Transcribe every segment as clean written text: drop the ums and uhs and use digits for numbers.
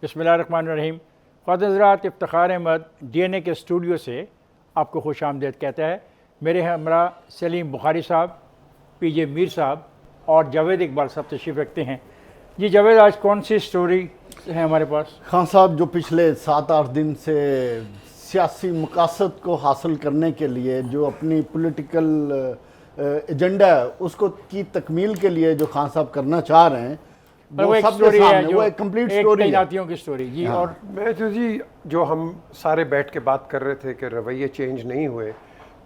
बिस्मिल्लाहिर्रहमानिर्रहीम। ख्वाजा हज़रात, इफ्तिखार अहमद DNA के studio से आपको खुश आमदीद कहता है। मेरे हमरा सलीम बुखारी साहब, PJ मीर साहब और जावेद इकबाल साहब तशरीफ़ रखते हैं। जी जावेद, आज कौन सी स्टोरी है हमारे पास? खान साहब, जो पिछले 7-8 दिन से सियासी मकासद को हासिल करने के लिए जो अपनी पॉलिटिकल एजेंडा है उसको की तकमील के लिए जो खान साहब करना चाह रहे हैं वो एक स्टोरी है, जो वो एक कंप्लीट स्टोरी तैनातियों की स्टोरी। जी हाँ। और मैं तो जी, जो हम सारे बैठ के बात कर रहे थे कि रवैये चेंज नहीं हुए,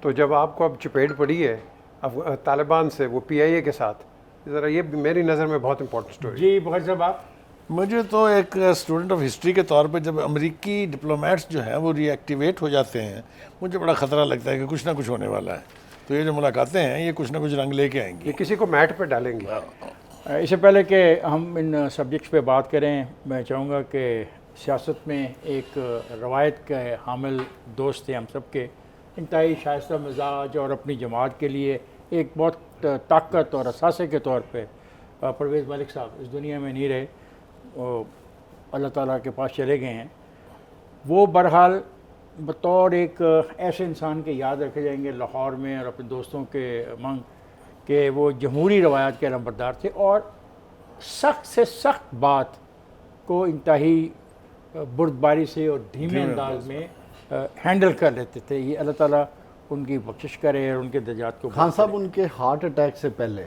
तो जब आपको अब चपेट पड़ी है अब तालिबान से, वो PIA के साथ, ज़रा ये मेरी नज़र में बहुत इंपॉर्टेंट स्टोरी। जी बुखारी साहब, आप? मुझे तो एक स्टूडेंट ऑफ हिस्ट्री के तौर पे जब अमेरिकी डिप्लोमेट्स जो हैं वो रीएक्टिवेट हो जाते हैं, मुझे बड़ा ख़तरा लगता है कि कुछ ना कुछ होने वाला है। तो ये जो मुलाकातें हैं ये कुछ ना कुछ रंग लेके आएंगी, ये किसी को मैट पे डालेंगे। इससे पहले कि हम इन सब्जेक्ट्स पे बात करें, मैं चाहूँगा कि सियासत में एक रवायत के हामिल दोस्त थे हम सब के, इंतहाई शाइस्ता मिजाज और अपनी जमात के लिए एक बहुत ताकत और असासे के तौर पे परवेज़ मलिक साहब इस दुनिया में नहीं रहे, वो अल्लाह ताला के पास चले गए हैं। वो बहरहाल बतौर एक ऐसे इंसान के याद रखे जाएंगे लाहौर में और अपने दोस्तों के मंग कि वो जमहूरी रवायात के नंबरदार थे और सख्त से सख्त बात को इंतहाई बुर्दबारी से और धीमे अंदाज में हैंडल कर लेते थे। ये अल्लाह ताला उनकी बख्शिश करे और उनके दर्जात को। खान साहब, उनके हार्ट अटैक से पहले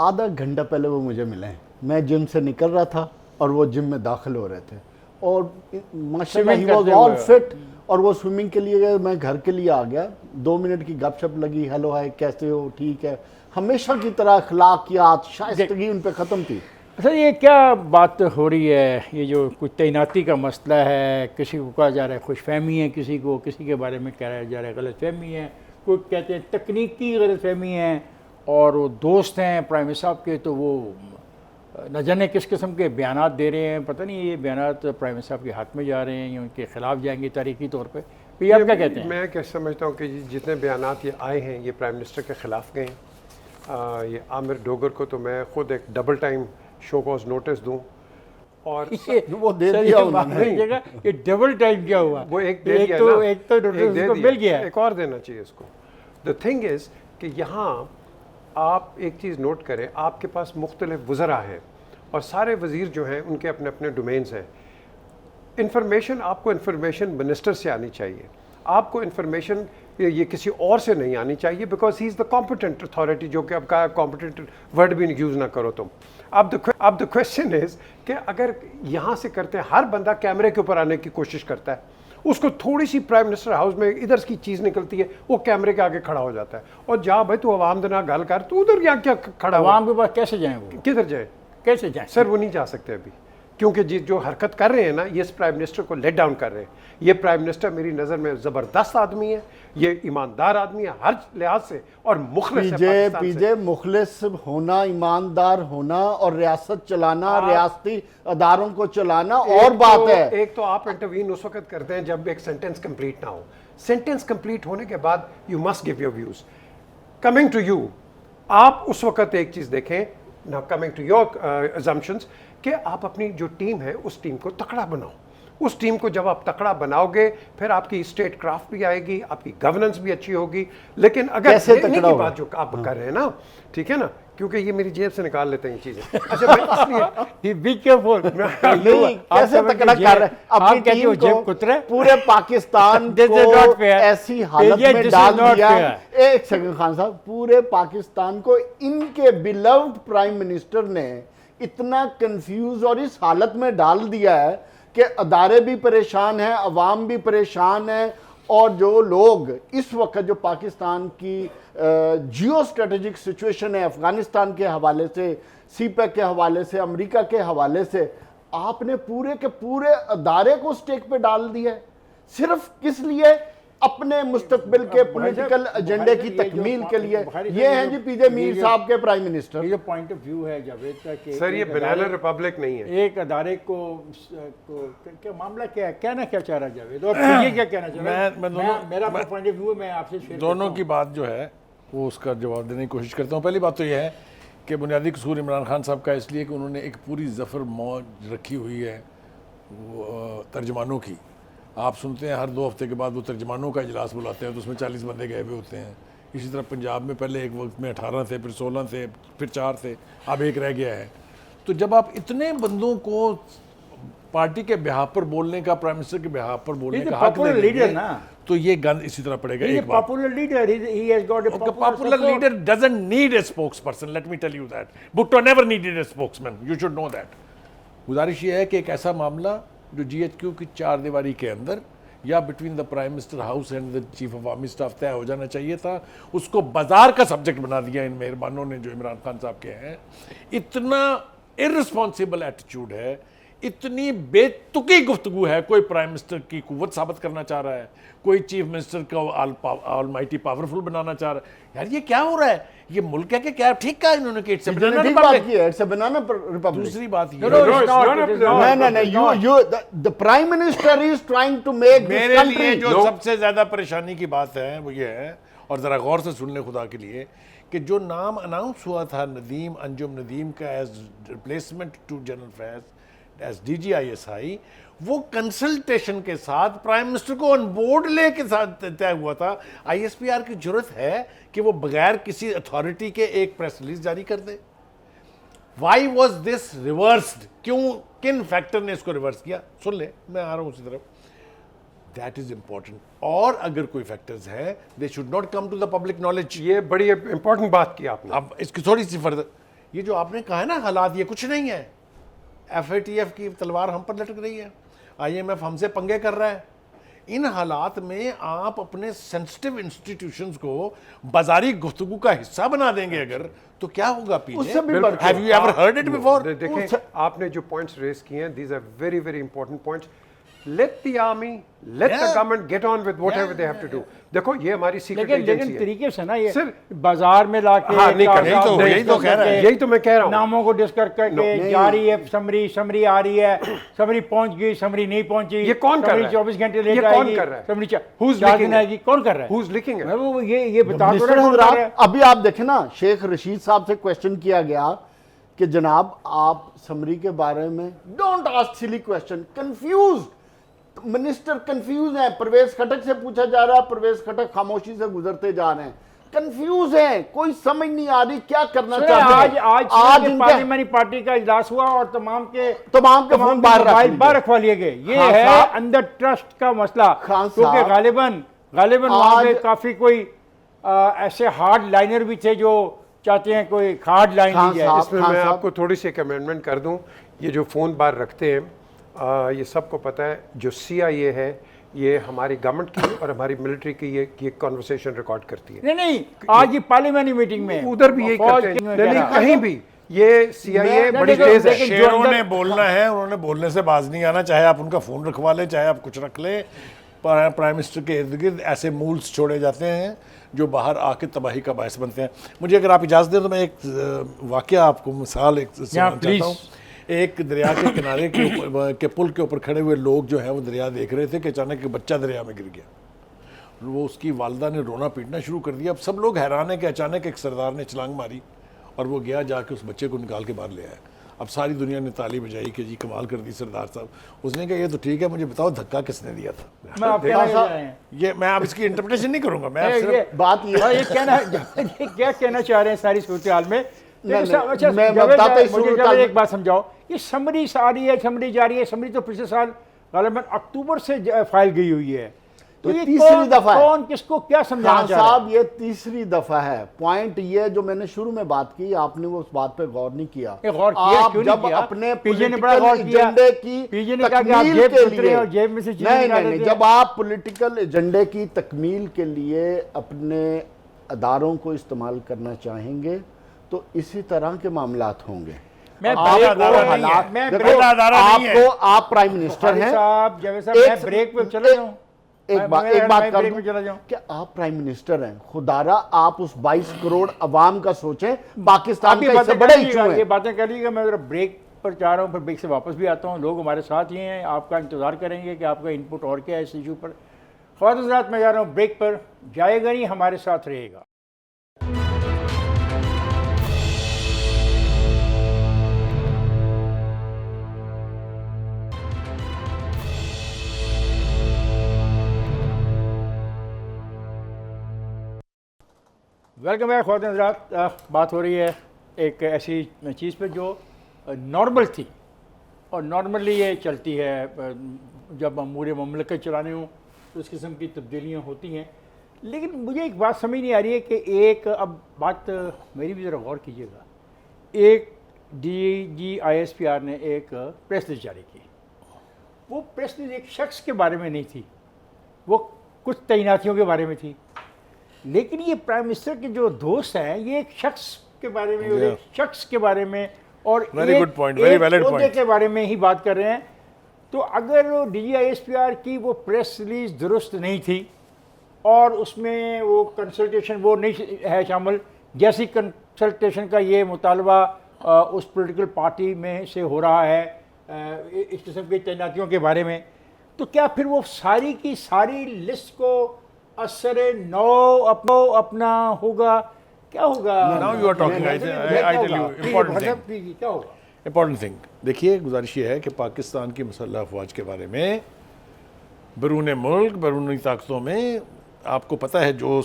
आधा घंटा पहले वो मुझे मिले। मैं जिम से निकल रहा था और वो जिम में दाखिल हो रहे थे और माशाल्लाह ही वाज ऑल फिट, और वो स्विमिंग के लिए गए। मैं घर के लिए आ गया, 2 मिनट की गपशप लगी, हेलो हाय कैसे हो, ठीक है। हमेशा की तरह अखलाकियात, शाइस्तगी उन पे ख़त्म थी। अच्छा, ये क्या बात हो रही है, ये जो कुछ तैनाती का मसला है, किसी को कहा जा रहा है खुशफहमी है, किसी के बारे में कहा जा रहा है गलतफहमी है, कोई कहते हैं तकनीकी गलतफहमी है, और वो दोस्त हैं प्राइम मिनिस्टर साहब के, तो वो न जाने किस किस्म के बयानात दे रहे हैं। पता नहीं ये बयानात प्राइम मिनिस्टर साहब के हक़ में जा रहे हैं या उनके ख़िलाफ़ जाएंगे तारीखी तौर पे। तो ये आप क्या कहते हैं? मैं क्या समझता हूँ कि जितने बयानात ये आए हैं ये प्राइम मिनिस्टर के ख़िलाफ़ गए हैं। ये आमिर डोगर को तो मैं ख़ुद एक double time show cause notice दूँ, और वो दे दिया उन्होंने। ये डबल टाइम क्या हुआ? वो एक दे दिया तो ना, एक तो नोटिस उसको मिल गया, एक और देना चाहिए इसको। द थिंग इज़ कि यहाँ आप एक चीज़ नोट करें, आपके पास मुख्तलिफ वज़रा हैं और सारे वज़ीर जो हैं उनके अपने अपने डोमेन्स हैं। इंफॉर्मेशन आपको इंफॉर्मेशन मिनिस्टर से आनी चाहिए, आपको इंफॉर्मेशन ये किसी और से नहीं आनी चाहिए, because he is the competent authority, जो कि अब का कॉम्पिटेंट वर्ड भी यूज़ ना करो तुम। अब द क्वेश्चन इज़ कि अगर यहाँ से करते हैं, हर बंदा कैमरे के ऊपर आने की कोशिश करता है, उसको थोड़ी सी प्राइम मिनिस्टर हाउस में इधर की चीज़ निकलती है, वो कैमरे के आगे खड़ा हो जाता है और जा भाई तू आवाम देना गल कर, तू उधर यहाँ क्या खड़ा हुआ? आवाम के पास कैसे जाएँ? वो किधर जाए? कैसे जाएँ सर वो नहीं जा सकते अभी, क्योंकि जो हरकत कर रहे हैं ना, ये इस प्राइम मिनिस्टर को लेट डाउन कर रहे हैं। ये प्राइम मिनिस्टर मेरी नज़र में ज़बरदस्त आदमी है, ये ईमानदार आदमी है हर लिहाज से, और मुखलिस है। पीजे मुखलिस होना, ईमानदार होना और रियासत चलाना, रियासती अदारों को चलाना और बात है। एक तो आप इंटरवीन उस वक्त करते हैं जब एक सेंटेंस कंप्लीट ना हो। सेंटेंस कंप्लीट होने के बाद you must give your views. Coming to you, आप उस वक्त एक चीज़ देखें ना, कमिंग टू योर अजम्पशंस, कि आप अपनी जो टीम है उस टीम को तकड़ा बनाओ। उस टीम को जब आप तकड़ा बनाओगे फिर आपकी स्टेट क्राफ्ट भी आएगी, आपकी गवर्नेंस भी अच्छी होगी। लेकिन अगर कैसे की तकड़ा बात जो आप कर रहे हैं ना, ठीक है ना, क्योंकि ये मेरी जेब से निकाल लेते हैं ये चीजें। अच्छा, मैं इसलिए बी केयरफुल। कैसे तकड़ा कर रहे हैं अपनी टीम को? पूरे पाकिस्तान को ऐसी हालत में डाल दिया। एक सेकंड खान साहब, पूरे पाकिस्तान को इनके बिलव्ड प्राइम मिनिस्टर ने इतना कंफ्यूज और इस हालत में डाल दिया है कि अदारे भी परेशान हैं, अवाम भी परेशान है, और जो लोग इस वक्त जो पाकिस्तान की जियो स्ट्रेटेजिक सिचुएशन है, अफगानिस्तान के हवाले से, CPEC के हवाले से, अमेरिका के हवाले से, आपने पूरे के पूरे अदारे को स्टेक पे डाल दिया है, सिर्फ किस लिए? अपने मुस्तकबिल के पॉलिटिकल एजेंडे की तकमील के लिए। ये हैं जी PJ मीर साहब के प्राइम मिनिस्टर। ये पॉइंट ऑफ व्यू है जावेद का कि सर ये बनाना रिपब्लिक नहीं है। एक अदारे को क्या मामला क्या है, कहना क्या चाह रहा है जावेद, और ये क्या कहना चाह रहा है? मेरा पॉइंट ऑफ व्यू है, मैं आपसे शेयर दोनों की बात जो है वो उसका जवाब देने की कोशिश करता हूँ। पहली बात तो यह है कि बुनियादी कसूर इमरान खान साहब का इसलिए कि उन्होंने एक पूरी ज़फ़र मौज रखी हुई है तर्जमानों की, आप सुनते हैं हर 2 हफ्ते के बाद वो तर्जमानों का इजलास बुलाते हैं तो उसमें 40 बंदे गए हुए होते हैं। इसी तरह पंजाब में पहले एक वक्त में 18 थे, फिर 16 थे, फिर 4 थे, अब 1 रह गया है। तो जब आप इतने बंदों को पार्टी के बिहाफ पर बोलने का, प्राइम मिनिस्टर के बिहाफ पर बोलने का हक दे देंगे, तो ये गंद इसी तरह पड़ेगा। एक बात, popular leader, he has got a popular leader doesn't need a spokesperson, let me tell you that. Bhutto never needed a spokesman, you should know that. गुजारिश ये है कि एक ऐसा मामला जो GHQ की 4 दीवारी के अंदर या between the prime minister house and the chief of army staff तय हो जाना चाहिए था, उसको बाजार का सब्जेक्ट बना दिया इन मेहरबानों ने जो इमरान खान साहब के हैं। इतना इररिस्पॉन्सिबल एटीट्यूड है, इतनी बेतुकी गुफ्तगू है। कोई प्राइम मिनिस्टर की कुव्वत साबित करना चाह रहा है, कोई चीफ मिनिस्टर को ऑलमाइटी पावरफुल बनाना चाह रहा है। यार ये क्या हो रहा है? ये मुल्क है कि क्या? ठीक कहा इन्होंने कि इट्स अ बनाना रिपब्लिक। दूसरी बात ये the prime minister is trying to make this मेरे लिए कंट्री। जो सबसे ज्यादा परेशानी की बात है वो ये है, और जरा गौर से सुन ले खुदा के लिए, कि जो नाम अनाउंस हुआ था नदीम, अंजुम नदीम का as replacement to general Faiz as DGISI, वो कंसल्टेशन के साथ प्राइम मिनिस्टर को ऑन बोर्ड ले के साथ तय हुआ था। ISPR की जरूरत है कि वो बगैर किसी अथॉरिटी के एक प्रेस रिलीज जारी कर दे? Why was this reversed? क्यों, किन फैक्टर ने इसको रिवर्स किया? सुन ले, मैं आ रहा हूं उसी तरफ। That is important. और अगर कोई फैक्टर्स है, they should not come to the public knowledge. ये बड़ी इंपॉर्टेंट बात की आपने। अब इसकी थोड़ी सी फर्दर, ये जो आपने कहा है ना हालात, ये कुछ नहीं है। FATF की तलवार हम पर लटक रही है, IMF हमसे पंगे कर रहा है। इन हालात में आप अपने सेंसिटिव इंस्टीट्यूशंस को बाजारी गुफ्तगू का हिस्सा बना देंगे अगर, तो क्या होगा पीछे? Have you ever heard it before? देखें, आपने जो पॉइंट्स रेज किए हैं, these are very very important points. Let the army, let the government get on with whatever they have to do. देखो ये हमारी सीक्रेट एजेंसी है। लेकिन तरीके से ना, ये बाजार में लाके नहीं कर, यही तो कह रहा है, यही तो मैं कह रहा हूँ। नामों को डिस्कस करके जारी है, समरी आ रही है, समरी पहुंच गई, समरी नहीं पहुंची, ये कौन कर रहा है? 24 घंटे लेट ये आएगी, कौन कर रहा है? समरी Who's 4 leaking दिन आएगी, कौन कर रहा है? Who's leaking है? वो ये बता दो मिनिस्टर ना कौन कर रहा है? हजरात, अभी आप देखें ना, शेख रशीद साहब से क्वेश्चन किया गया कि जनाब आप समरी के बारे में, don't ask silly question, confuse minister confuse है। परवेज खटक से पूछा जा रहा है, परवेज खटक खामोशी से गुजरते जा रहे हैं, कंफ्यूज हैं, कोई समझ नहीं आ रही क्या करना चाहते हैं। आज पार्लियामेंट पार्टी का इजलास हुआ और तमाम के फोन बाहर रखवा लिए गए। ये है अंदर ट्रस्ट का मसला, क्योंकि गालिबन वहां पे काफी कोई ऐसे हार्ड लाइनर भी थे जो चाहते हैं कोई हार्ड लाइन दी जाए। इसमें मैं आपको थोड़ी सी एक अमेंडमेंट कर दूं। ये जो फोन बार रखते हैं, ये सबको पता है, जो CIA है ये हमारी गवर्नमेंट की और हमारी मिलिट्री की ये कॉन्वर्सेशन रिकॉर्ड करती है। नहीं, आज ये पार्लियामेंट्री मीटिंग में उधर भी यही करते हैं। नहीं, कहीं भी ये CIA बड़ी तेज है। शेरों ने बोलना है, उन्होंने बोलने से बाज नहीं आना, चाहे आप उनका फोन रखवा ले, चाहे आप कुछ रख ले। प्राइम मिनिस्टर के इर्द गिर्द ऐसे मूल्स छोड़े जाते हैं जो बाहर आके तबाही का बायस बनते हैं। मुझे अगर आप इजाज़त दें तो मैं एक वाकया आपको मिसाल एक सुनाना चाहता हूँ। एक दरिया के किनारे के पुल के ऊपर खड़े हुए लोग जो है वो दरिया देख रहे थे कि अचानक एक बच्चा दरिया में गिर गया। वो उसकी वालदा ने रोना पीटना शुरू कर दिया। अब सब लोग हैरान है कि अचानक एक सरदार ने छलांग मारी और वो गया, जाके उस बच्चे को निकाल के बाहर ले आया। अब सारी दुनिया ने ताली बजाई कि जी कमाल कर दी सरदार साहब। उसने कहा ये तो ठीक है, मुझे बताओ धक्का किसने दिया था? ये मैं अब इसकी इंटरप्रिटेशन नहीं करूंगा, मैं सिर्फ बात ये क्या कहना चाह रहे हैं सारी सूरत हाल में। मुझे एक बात समझाओ, ये समरी आ रही है, समरी जा रही है। समरी तो पिछले साल गालिबन अक्टूबर से फाइल गई हुई है, तो ये तीसरी दफा है। कौन किसको क्या समझाना चाह रहा है? साहब ये तीसरी दफा है। पॉइंट ये जो मैंने शुरू में बात की, आपने वो उस बात पे गौर नहीं किया। आप जब अपने पीजे ने बड़ा गौर किया, एजेंडे की पीजे ने कहा कि आप जेब उतरे और जेब में से नहीं, जब आप पॉलिटिकल एजेंडे की तकमील के लिए अपने अदारों को इस्तेमाल करना चाहेंगे तो इसी तरह के मामलात होंगे। आप प्राइम मिनिस्टर हैं, मैं ब्रेक पे चला जाऊं। एक बात कर दूं कि आप प्राइम मिनिस्टर हैं, खुदारा आप उस 22 करोड़ अवाम का सोचें। पाकिस्तान का इससे बड़ा इशू है। ये बातें कर लीजिएगा, मैं जरा ब्रेक पर जा रहा हूं, फिर ब्रेक से वापस भी आता हूं। लोग हमारे साथ ही हैं, आपका इंतजार करेंगे कि आपका इनपुट और क्या है इस इशू पर। ख्वाहिश हज़रात, मैं जा रहा हूं ब्रेक पर, जाएगा नहीं, हमारे साथ रहेगा। वेलकम बैक ख्वातीन हज़रात। बात हो रही है एक ऐसी चीज़ पे जो नॉर्मल थी और नॉर्मली ये चलती है। जब अमूर ममलकत चलाने हों तो इस किस्म की तब्दीलियाँ होती हैं, लेकिन मुझे एक बात समझ नहीं आ रही है कि एक, अब बात मेरी भी ज़रा गौर कीजिएगा, एक DGISPR ने एक प्रेस रिलीज जारी की। वो प्रेस रिलीज एक शख्स के बारे में नहीं थी, वो कुछ तैनातियों के बारे में थी, लेकिन ये प्राइम मिनिस्टर के जो दोस्त हैं ये एक शख्स के बारे में और एक शख्स के बारे में और एक ओहदे के बारे में ही बात कर रहे हैं। तो अगर DGISPR की वो प्रेस रिलीज दुरुस्त नहीं थी और उसमें वो कंसल्टेशन वो नहीं है शामिल, जैसी कंसल्टेशन का ये मुतालबा उस पॉलिटिकल पार्टी में से हो रहा है इस किस्म की तैनातियों के बारे में, तो क्या फिर वो सारी की सारी लिस्ट को असर नौ अपना होगा? क्या होगा? Now you are talking, I tell you, क्या होगा? इम्पॉर्टेंट थिंग देखिए, गुजारिश ये है कि पाकिस्तान की मुसल्लह अफवाज के बारे में बैरून मुल्क, बैरूनी ताकतों में आपको पता है जो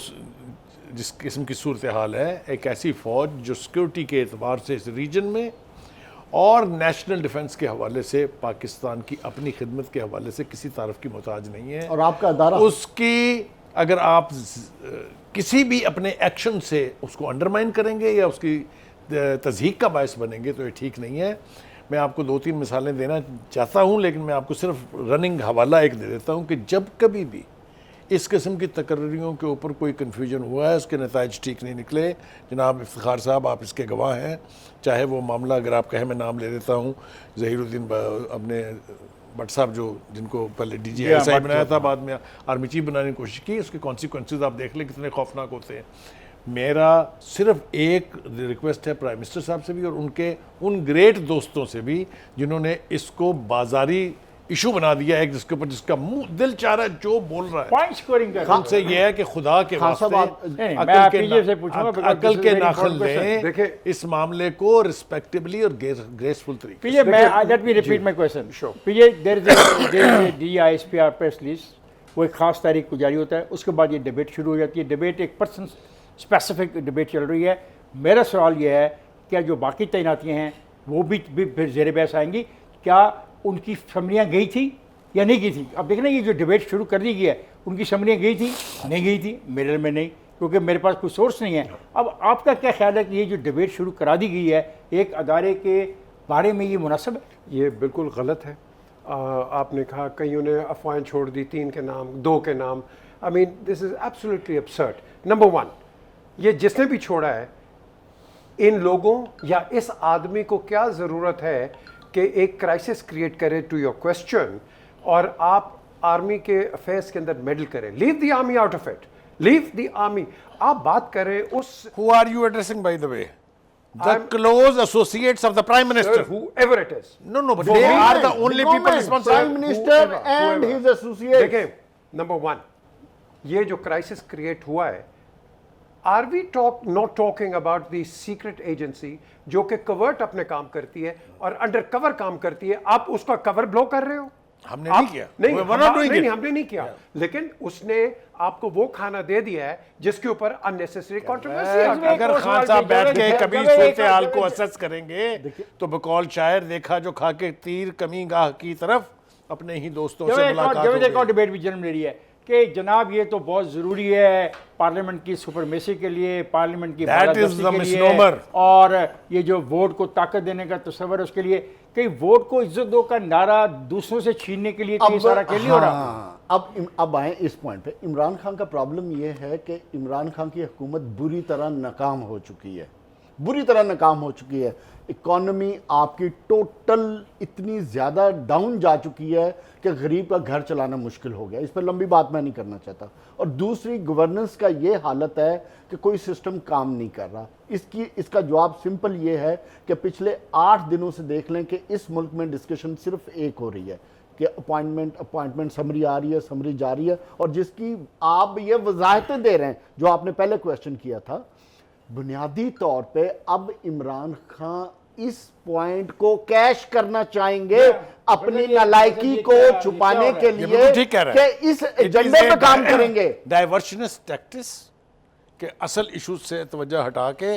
जिस किस्म की सूरत हाल है, एक ऐसी फ़ौज जो सिक्योरिटी के एतबार से इस रीजन में और नेशनल डिफेंस के हवाले से पाकिस्तान की अपनी खिदमत के हवाले से किसी तारफ़ की मोहताज नहीं है। और आपका अदारा उसकी अगर आप किसी भी अपने एक्शन से उसको अंडरमाइन करेंगे या उसकी तज़हीक का बायस बनेंगे तो ये ठीक नहीं है। मैं आपको 2-3 मिसालें देना चाहता हूँ, लेकिन मैं आपको सिर्फ रनिंग हवाला एक दे देता हूँ कि जब कभी भी इस किस्म की तकर्रियों के ऊपर कोई कन्फ्यूजन हुआ है, उसके नताइज ठीक नहीं निकले, जनाब इफ्तिखार साहब आप इसके गवाह हैं। चाहे वो मामला, अगर आप कहें मैं नाम ले देता हूँ, ज़हीरुद्दीन अपने भट्ट साहब जो जिनको पहले DGI बनाया था, बाद में आर्मी चीफ बनाने की कोशिश की, उसके कॉन्सिक्वेंसेज आप देख लें कितने खौफनाक होते हैं। मेरा सिर्फ एक रिक्वेस्ट है प्राइम मिनिस्टर साहब से भी और उनके उन ग्रेट दोस्तों से भी जिन्होंने इसको बाजारी इशू बना दिया है, जिसके ऊपर जिसका मुंह दिल चाह रहा है जो बोल रहा है, पॉइंट स्कोरिंग कर उनसे ये है कि खुदा के वास्ते अकल के नाखुन लें, देखें इस मामले को रिस्पेक्टेबली और ग्रेसफुल तरीके से। Let me repeat my question. PJ there is DGISPR press release, वो एक खास तारीख को जारी होता है, उसके बाद ये डिबेट शुरू हो जाती है। डिबेट एक पर्सन स्पेसिफिक डिबेट चल रही है। मेरा सवाल ये है, क्या जो बाकी तैनातियाँ हैं वो भी फिर ज़ेर बहस आएंगी? क्या उनकी समरियाँ गई थी या नहीं गई थी? अब देखना, ये जो डिबेट शुरू कर दी गई है, उनकी समरियाँ गई थी नहीं गई थी? मेरे में नहीं, क्योंकि मेरे पास कोई सोर्स नहीं है। अब आपका क्या ख्याल है कि ये जो डिबेट शुरू करा दी गई है एक अदारे के बारे में, ये मुनासिब है? ये बिल्कुल गलत है। आपने कहा कईयों ने अफवाहें छोड़ दी, 3 के नाम, 2 के नाम। I mean this is absolutely absurd। Number 1, ये जिसने भी छोड़ा है, इन लोगों या इस आदमी को क्या ज़रूरत है कि एक क्राइसिस क्रिएट करे, टू योर क्वेश्चन, और आप आर्मी के अफेयर्स के अंदर मेडल करें। Leave the army out of it, leave the army. आप बात करें उस Who are you addressing, by the way? The close associates of the Prime Minister. Sir, whoever it is. No, but they are the only people responsible. Prime Minister and his associates. देखें, number 1, ये जो crisis create हुआ है, are we not talking about the secret agency जो कि covert अपने काम करती है और अंडर कवर काम करती है? आप उसका कवर ब्लो कर रहे हो। हमने नहीं किया, नहीं, हमने नहीं किया, लेकिन उसने आपको वो खाना दे दिया है जिसके ऊपर अननेसेसरी कंट्रोवर्सी। अगर खान साहब बैठ के कभी सूरत हाल को असेस करेंगे तो बकौल शायर देखा जो खा के तीर कमी गाह की तरफ अपने ही दोस्तों से मुलाकात हो गई। डिबेट भी जन्म ले रही है कि जनाब ये तो बहुत ज़रूरी है पार्लियामेंट की सुपरमेसी के लिए, पार्लियामेंट की बालादस्ती के लिए, और ये जो वोट को ताकत देने का तस्वर है उसके लिए। कई वोट को इज्जत दो का नारा दूसरों से छीनने के लिए कई सारा खेल हो रहा। अब आए इस पॉइंट पे। इमरान खान का प्रॉब्लम ये है कि इमरान खान की हुकूमत बुरी तरह नाकाम हो चुकी है, बुरी तरह नाकाम हो चुकी है। इकॉनमी आपकी टोटल इतनी ज़्यादा डाउन जा चुकी है कि गरीब का घर चलाना मुश्किल हो गया। इस पर लंबी बात मैं नहीं करना चाहता। और दूसरी, गवर्नेंस का ये हालत है कि कोई सिस्टम काम नहीं कर रहा। इसका जवाब सिंपल ये है कि पिछले 8 दिनों से देख लें कि इस मुल्क में डिस्कशन सिर्फ एक हो रही है कि अपॉइंटमेंट समरी आ रही है, समरी जा रही है, और जिसकी आप ये वजाहतें दे रहे हैं जो आपने पहले क्वेश्चन किया था। बुनियादी तौर पे अब इमरान खान इस पॉइंट को कैश करना चाहेंगे अपनी नालायकी को छुपाने के लिए कि इस एजेंडे पे काम करेंगे। डाइवर्शनिस्ट टैक्टिक्स कि असल इशू से तवज्जो हटा के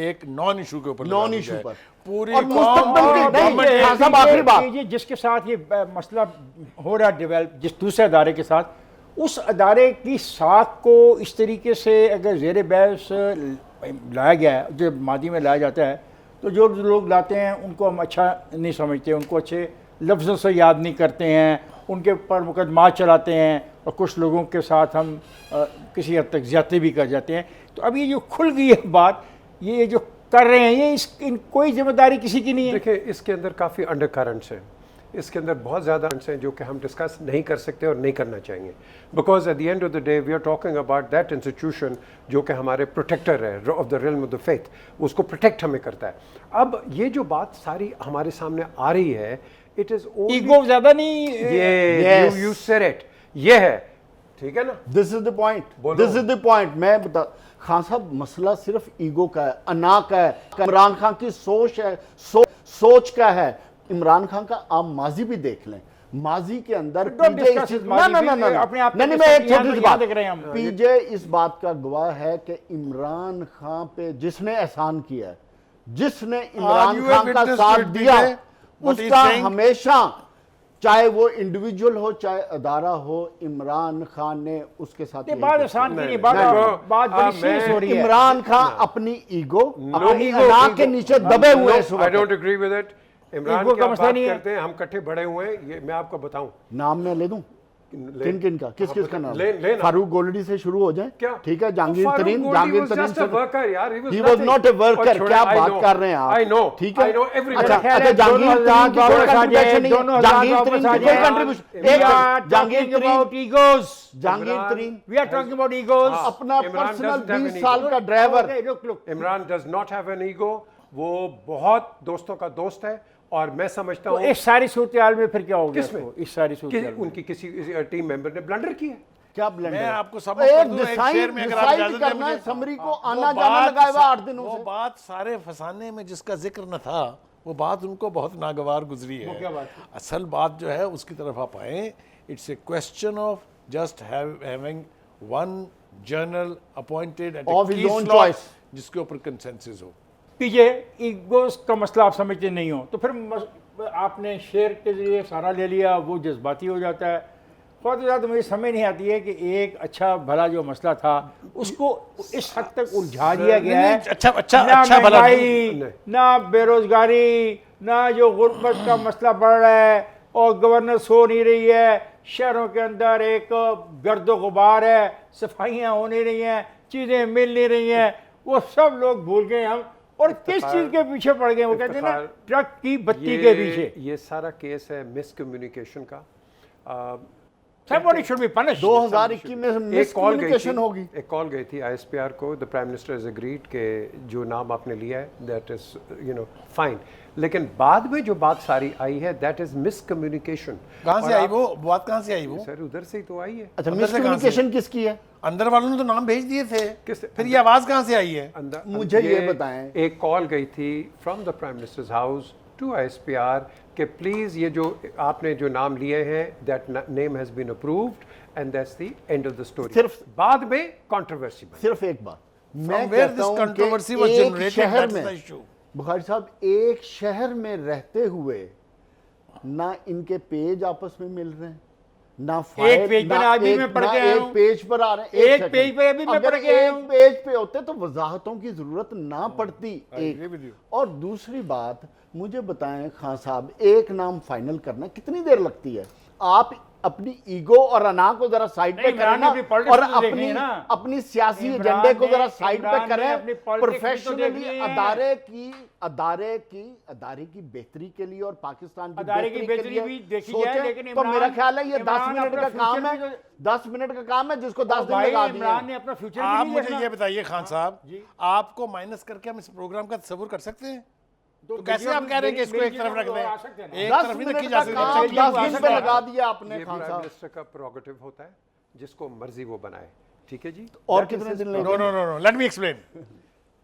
एक नॉन इशू के ऊपर नॉन इशू पर पूरी और मुस्तकबिल की नहीं, खान साहब आखिरी बात, ये जिसके साथ ये मसला हो रहा है डेवलप, जिस दूसरे अदारे के साथ, उस अदारे की साख को इस तरीके से अगर ज़ेर बहस लाया गया है, जो मादी में लाया जाता है, तो जो लोग लाते हैं उनको हम अच्छा नहीं समझते, उनको अच्छे लफ्ज़ों से याद नहीं करते हैं, उनके ऊपर मुकदमा चलाते हैं और कुछ लोगों के साथ हम किसी हद तक ज़्यादती भी कर जाते हैं। तो अब ये जो खुल गई है बात, ये जो कर रहे हैं, ये कोई जिम्मेदारी किसी की नहीं है। देखिए, इसके अंदर काफ़ी अंडर करंट्स हैं, इसके अंदर बहुत ज़्यादा हैं जो कि हम डिस्कस नहीं कर सकते और नहीं करना चाहेंगे, because at the end of the day we are talking about that institution जो कि हमारे प्रोटेक्टर है of the realm of the faith, उसको प्रोटेक्ट हमें करता है। अब ये जो बात सारी हमारे सामने आ रही है, इट इज़ ईगो ज़्यादा नहीं, ये यू सेड इट, ये है, ठीक है ना, this is the point, this is the point. मैं बता, खान साहब मसला सिर्फ ईगो का है, अना का है, इमरान खान की सोच है, सोच का है। इमरान खान का आप माजी भी देख लें, माजी के अंदर पीजे मैं एक छोटी सी बात, पीजे इस बात का गवाह है कि इमरान खान पे जिसने एहसान किया है, जिसने इमरान खान का साथ दिया, उसका हमेशा, चाहे वो इंडिविजुअल हो चाहे अदारा हो, इमरान खान ने उसके साथ बात आसान की बात बड़ी सीरियस हो रही है। इमरान खान अपनी ईगो, अपनी अना के नीचे दबे हुए हैं। I don't agree with it. Imran की बात करते हैं, हम इकट्ठे बड़े हुए हैं, ये मैं आपको बताऊं, नाम मैं ले दूं किन किन का, किस किस का नाम, ले फारूक गोल्डी से शुरू हो जाए, क्या ठीक है, जहांगीर तरीन he was not a worker, क्या बात कर रहे हैं आप, आई नो, ठीक है, अच्छा जहांगीर तरीन की कोई कंट्रीब्यूशन नहीं है, जहांगीर तरीन की कोई contribution, Jahangir Tareen we are talking about egos, अपना पर्सनल 20 साल का driver, Imran does not have an ego, वो बहुत दोस्तों का दोस्त है, और मैं समझता हूँ इस सारी सूरत में फिर क्या हो गया, इस सारी सूरत उनकी किसी टीम मेंबर ने ब्लंडर किया, क्या ब्लंडर, मैं आपको सबक कर दूं, एक शेर में अगर आप इजाजत दें मुझे, समरी को आना जाना लगाया हुआ 8 दिनों से, वो बात सारे फसाने में जिसका जिक्र न था, वो बात उनको बहुत नागवार गुजरी है। क्या बात? असल बात जो है उसकी तरफ आप आए, it's a question of just having one general appointed at of his own choice, जिसके ऊपर कंसेंसस हो। पीजे ईगोस का मसला आप समझते नहीं हो, तो फिर आपने शेर के जरिए सारा ले लिया, वो जज्बाती हो जाता है। बहुत ज़्यादा मुझे समझ नहीं आती है कि एक अच्छा भला जो मसला था उसको इस हद तक उलझा दिया गया है। अच्छा भला ना बेरोजगारी, ना जो गुर्बत का मसला बढ़ रहा है और गवर्नेंस हो नहीं रही है, शहरों के अंदर एक गर्दो गुबार है, सफाइयाँ हो नहीं रही हैं, चीज़ें मिल नहीं रही हैं, वो सब लोग भूल गए हम, और किस चीज के पीछे पड़ गए, वो कहते हैं ना ट्रक की बत्ती के पीछे। ये सारा केस है मिसकम्युनिकेशन का। Somebody should be punished. 2021 में मिसकम्युनिकेशन होगी। एक कॉल गई थी ISPR को, the prime minister is agreed के जो नाम आपने लिया है दैट इज फाइन, लेकिन बाद में जो बात सारी आई है दैट इज मिसकम्युनिकेशन। कहाँ से आई वो बात, कहाँ से आई वो? सर उधर से ही तो आई है। अच्छा, मिसकम्युनिकेशन किसकी है? अंदर वालों ने तो नाम भेज दिए थे, फिर ये आवाज कहाँ से आई है? मुझे ये बताएं। एक कॉल गई थी from the prime minister's house to ISPR कि प्लीज ये जो आपने जो नाम लिए हैं that name has been approved and that's the end of the story. सिर्फ बाद में कंट्रोवर्सी, सिर्फ एक बात मैं कहता हूं कि एक शहर में, बुखारी साहब, एक शहर में रहते हुए ना इनके पेज आपस में मिल रहे हैं, ना एक पेज पर अभी मैं पढ़ के आया हूं, एक पेज पर आ रहे हैं, एक पेज पे अभी मैं पढ़ के आया हूं। एक पेज पे होते तो वजाहतों की जरूरत ना पड़ती। एक और दूसरी बात मुझे बताएं खान साहब, एक नाम फाइनल करना कितनी देर लगती है? आप अपनी ईगो और अना को जरा साइड पे करें ना, और अपनी सियासी एजेंडे को जरा साइड पे करें। प्रोफेशनली अदारे की बेहतरी के लिए और पाकिस्तान की बेहतरी के लिए देखी जाए, लेकिन तो मेरा ख्याल है ये 10 मिनट का काम है, 10 मिनट का काम है जिसको 10 दिन लगा दिए। इमरान ने अपना फ्यूचर, आप मुझे ये बताइए खान साहब, आपको माइनस करके हम इस प्रोग्राम का तस्वीर कर सकते हैं? तो कैसे आप कह रहे हैं कि इसको एक तरफ रख दें? एक तरफ नहीं रखी जा सकती, 10 दिन पे लगा दिया आपने। ये प्राइम मिनिस्टर का प्रोगेटिव होता है, जिसको मर्जी वो बनाए, ठीक है जी। और कितने दिन लगे? No, let me explain.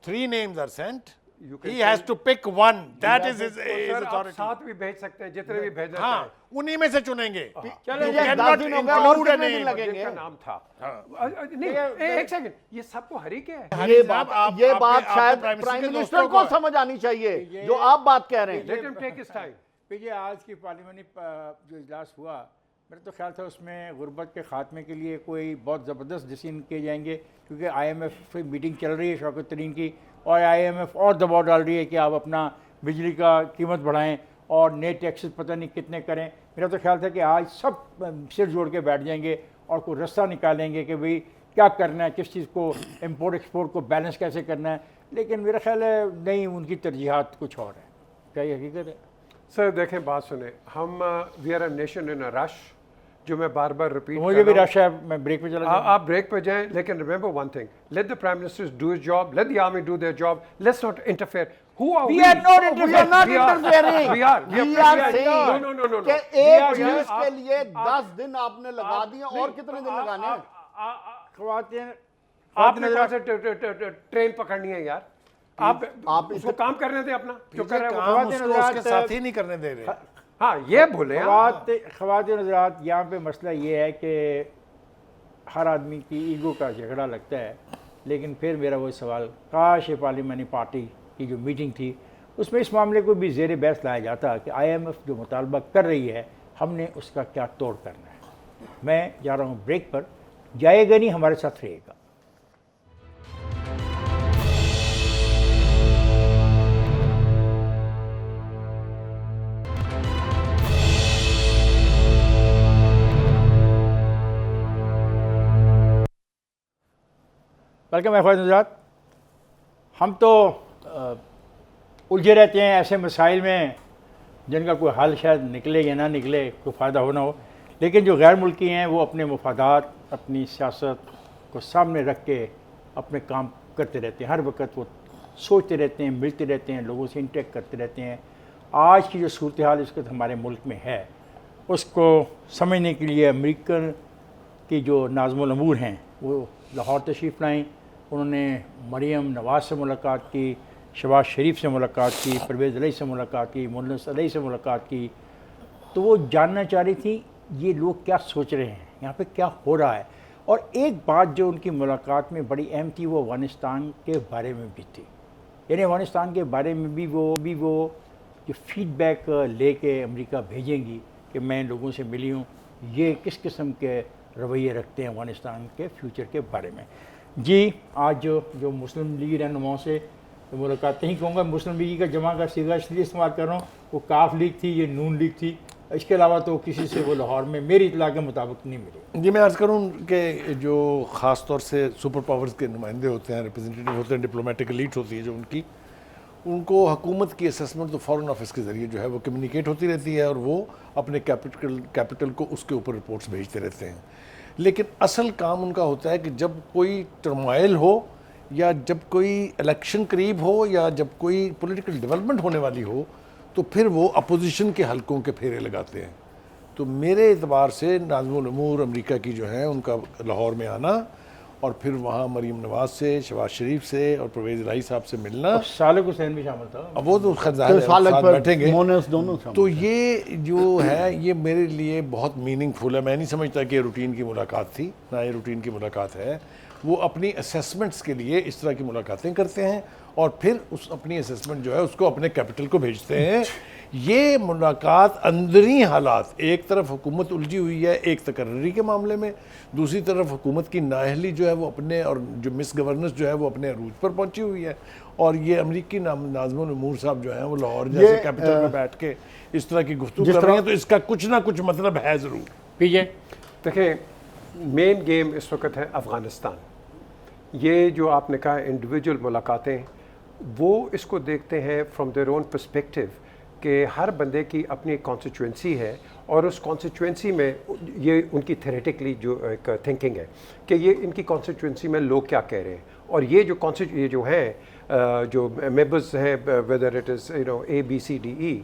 3 names are sent, He has to pick one. That is his sir, आप authority. 7 भी भेज सकते हैं, जितने भी भेजना हाँ, चाहें। उन्हीं में से चुनेंगे। चलो You ये cannot 10 दिन हो गए और include कितने any- दिन लगेंगे? जिनका नाम था नहीं, एक सेकंड, ये सबको हरी के है। ये साहब, बात ये आपके- बात आपके शायद प्राइम प्राइम मिनिस्टर के मिनिस्टर दोस्तों को को समझ आनी चाहिए जो आप बात कह रहे हैं। Let him take his time. ये आज की पार्लियामानी जो इजलास हुआ, मेरा तो ख्याल था उसमें गुर्बत के ख़ात्मे के लिए कोई बहुत ज़बरदस्त डिसीजन किए जाएंगे, क्योंकि IMF की मीटिंग चल रही है शौकत तरीन की, और IMF और दबाव डाल रही है कि आप अपना बिजली का कीमत बढ़ाएं और नए टैक्सेस पता नहीं कितने करें। मेरा तो ख्याल था कि आज सब सिर जोड़ के बैठ जाएंगे और कोई रास्ता निकालेंगे कि भाई क्या करना है, किस चीज़ को इम्पोर्ट एक्सपोर्ट को बैलेंस कैसे करना है, लेकिन मेरा ख्याल है नहीं, उनकी तरजीहात कुछ और है। क्या ये हकीकत है? सर देखें, बात सुने, हम we are a nation in a rush, जो मैं बार बार रिपीट मुझे भी रश है, मैं ब्रेक पे चला जाऊँ। आप ब्रेक पे जाएं, लेकिन remember one thing, let the prime minister do his job, let the army do their job, let's not interfere. Who are we? We are not We interfering. are interfering. We are saying no. कि एक चीज के लिए 10 दिन आपने लगा दिए, और कितने दिन लगाने हैं? ख़वातीन आपने कहा से ट्रेन पकड़नी है यार, आप उसको काम करने दें अपना जो कर रहे हैं वो। काम उसको उसके साथ ही नहीं करने दे रहे। हाँ, ये बोले ख़वातीन हज़रात, यहाँ पे मसला ये है कि हर आदमी की ईगो का झगड़ा लगता है, लेकिन फिर मेरा वो सवाल, काश ये पार्लियामानी पार्टी की जो मीटिंग थी उसमें इस मामले को भी ज़ेर बहस लाया जाता कि IMF जो मुतालबा कर रही है, हमने उसका क्या तोड़ करना है। मैं जा रहा हूँ ब्रेक पर, जाएगा नहीं, हमारे साथ रहेगा। वेलकम है ख्वाहिश, हम तो उलझे रहते हैं ऐसे मसाइल में जिनका कोई हल शायद निकले या ना निकले, कोई फ़ायदा हो ना हो, लेकिन जो गैर मुल्की हैं वो अपने मफादात, अपनी सियासत को सामने रख के अपने काम करते रहते हैं। हर वक्त वो सोचते रहते हैं, मिलते रहते हैं, लोगों से इंटरेक्ट करते रहते हैं। आज की जो सूरत हाल इस वक्त हमारे मुल्क में है, उसको समझने के लिए अमेरिकन की जो नाज़िमुल अमूर हैं वो लाहौर तशरीफ़ लाई। उन्होंने मरीम नवाज़ से मुलाकात की, शहबाज शरीफ से मुलाकात की, परवेज़ इलाही से मुलाकात की, मुन्नस इलाही से मुलाकात की। तो वो जानना चाह रही थी ये लोग क्या सोच रहे हैं, यहाँ पे क्या हो रहा है। और एक बात जो उनकी मुलाकात में बड़ी अहम थी वो अफ़गानिस्तान के बारे में भी थी, यानी अफ़गानिस्तान के बारे में भी वो जो फीडबैक लेके अमेरिका भेजेंगी कि मैं लोगों से मिली हूँ, ये किस किस्म के रवैये रखते हैं अफ़गानिस्तान के फ्यूचर के बारे में। जी, आज जो मुस्लिम लीग रहनुमाओं से तो मुलाकात नहीं कहूँगा, मुस्लिम लीग का जमा का सीगा इसलिए इस्तेमाल कर रहा हूँ, वो काफ लीग थी, ये नून लीग थी, इसके अलावा तो किसी से वो लाहौर में मेरी इतला के मुताबिक नहीं मिली। जी, मैं अर्ज़ करूँ कि जो ख़ास तौर से सुपर पावर्स के नुमाइंदे होते हैं, रिप्रेजेंटेटिव होते हैं, डिप्लोमेटिक एलीट होती है जो उनको हुकूमत की असेसमेंट तो फॉरेन ऑफिस के ज़रिए जो है वो कम्युनिकेट होती रहती है और वो अपने कैपिटल को उसके ऊपर रिपोर्ट्स भेजते रहते हैं। लेकिन असल काम उनका होता है कि जब कोई टर्माइल हो या जब कोई इलेक्शन करीब हो या जब कोई पॉलिटिकल डेवलपमेंट होने वाली हो, तो फिर वो अपोजिशन के हलकों के फेरे लगाते हैं। तो मेरे एतबार से नाज़िमुल अमूर अमेरिका की जो है उनका लाहौर में आना और फिर वहाँ मरीम नवाज़ से, शहबाज शरीफ से और परवेज़ इलाही साहब से मिलना, सालिक हुसैन भी शामिल था, अब वो तो साथ बैठेंगे, दोनों। तो ये जो है ये मेरे लिए बहुत मीनिंगफुल है। मैं नहीं समझता कि ये रूटीन की मुलाकात थी, ना ये रूटीन की मुलाकात है। वो अपनी असेसमेंट्स के लिए इस तरह की मुलाकातें करते हैं और फिर उस अपनी असेसमेंट जो है उसको अपने कैपिटल को भेजते हैं। ये मुलाकात अंदरी हालात, एक तरफ हुकूमत उलझी हुई है एक तकर्री के मामले में, दूसरी तरफ हुकूमत की नाअहली जो है वो अपने, और जो मिस गवर्नेंस जो है वो अपने अरूज पर पहुंची हुई है। और ये अमरीकी नाज़िमुल अमूर साहब जो हैं वो लाहौर जैसे कैपिटल में बैठ के इस तरह की गुफ्तगू कर रहे हैं, तो इसका कुछ ना कुछ मतलब है ज़रूर। पीजे देखिए, मेन गेम इस वक्त है अफ़गानिस्तान। ये जो आपने कहा इंडिविजुअल मुलाकातें, वो इसको देखते हैं फ्रॉम देयर ओन पर्सपेक्टिव कि हर बंदे की अपनी कॉन्स्टिट्यूंसी है और उस कॉन्स्टिट्यूंसी में ये उनकी थेरेटिकली जो एक थिंकिंग है कि ये इनकी कॉन्स्टिट्यूंसी में लोग क्या कह रहे हैं। और ये जो हैं जो मेंबर्स हैं, whether it is A B C D E,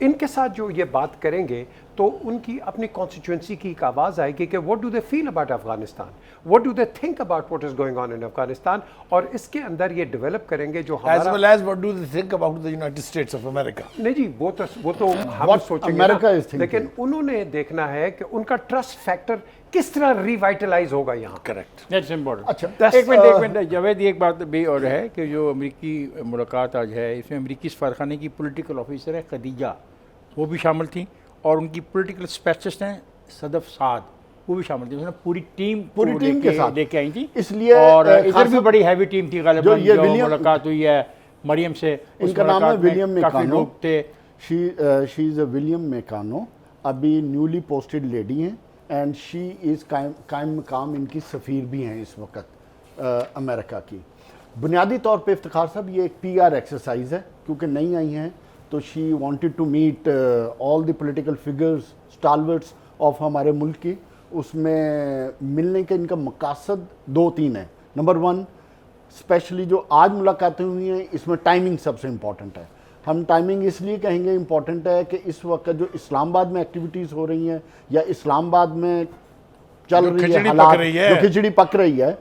इनके साथ जो ये बात करेंगे तो उनकी अपनी कॉन्स्टिट्यूंसी की एक आवाज़ आएगी कि what do they feel about Afghanistan, what do they think about what is going on in Afghanistan, और इसके अंदर ये डेवलप करेंगे जो as well as what do they think about the United States of America. नहीं जी, वो तो हम What सोचेंगे America ना, is thinking. लेकिन उन्होंने देखना है कि उनका ट्रस्ट फैक्टर किस तरह रिवाइटलाइज होगा यहाँ। Correct. That's important. अच्छा, एक मिनट जावेद, एक बात भी और है कि जो अमेरिकी मुलाकात आज है इसमें अमेरिकी सफारखाने की पॉलिटिकल ऑफिसर है खदीजा, वो भी शामिल थी, और उनकी पॉलिटिकल स्पेशलिस्ट हैं सदफ साद, वो भी शामिल थी। उसने पूरी टीम के साथ लेके आई थी, इसलिए और इधर भी बड़ी हैवी टीम थी गालिबन ये जो विलियम- मुलाकात हुई है मरियम से। उस इनका नाम है मुलाकात में विलियम काफी मेकानो। लोग थे। शी इज़ अ विलियम मेकानो, अभी न्यूली पोस्टेड लेडी हैं, एंड शी इज़ कायम मकाम इनकी सफ़ीर भी हैं इस वक्त अमेरिका की। बुनियादी तौर पे इफ्तिखार साहब ये एक PR एक्सरसाइज है, क्योंकि नई आई हैं तो she wanted to meet all the political figures stalwarts of हमारे मुल्क की। उसमें मिलने के इनका मकासद 2-3 हैं। नंबर 1, स्पेशली जो आज मुलाकातें हुई हैं इसमें टाइमिंग सबसे इम्पॉर्टेंट है। हम टाइमिंग इसलिए कहेंगे इम्पॉर्टेंट है कि इस वक्त जो इस्लामाबाद में एक्टिविटीज़ हो रही हैं या इस्लामाबाद में चल जो रही है खिचड़ी हालात, पक रही है। जो खिचड़ी पक रही है,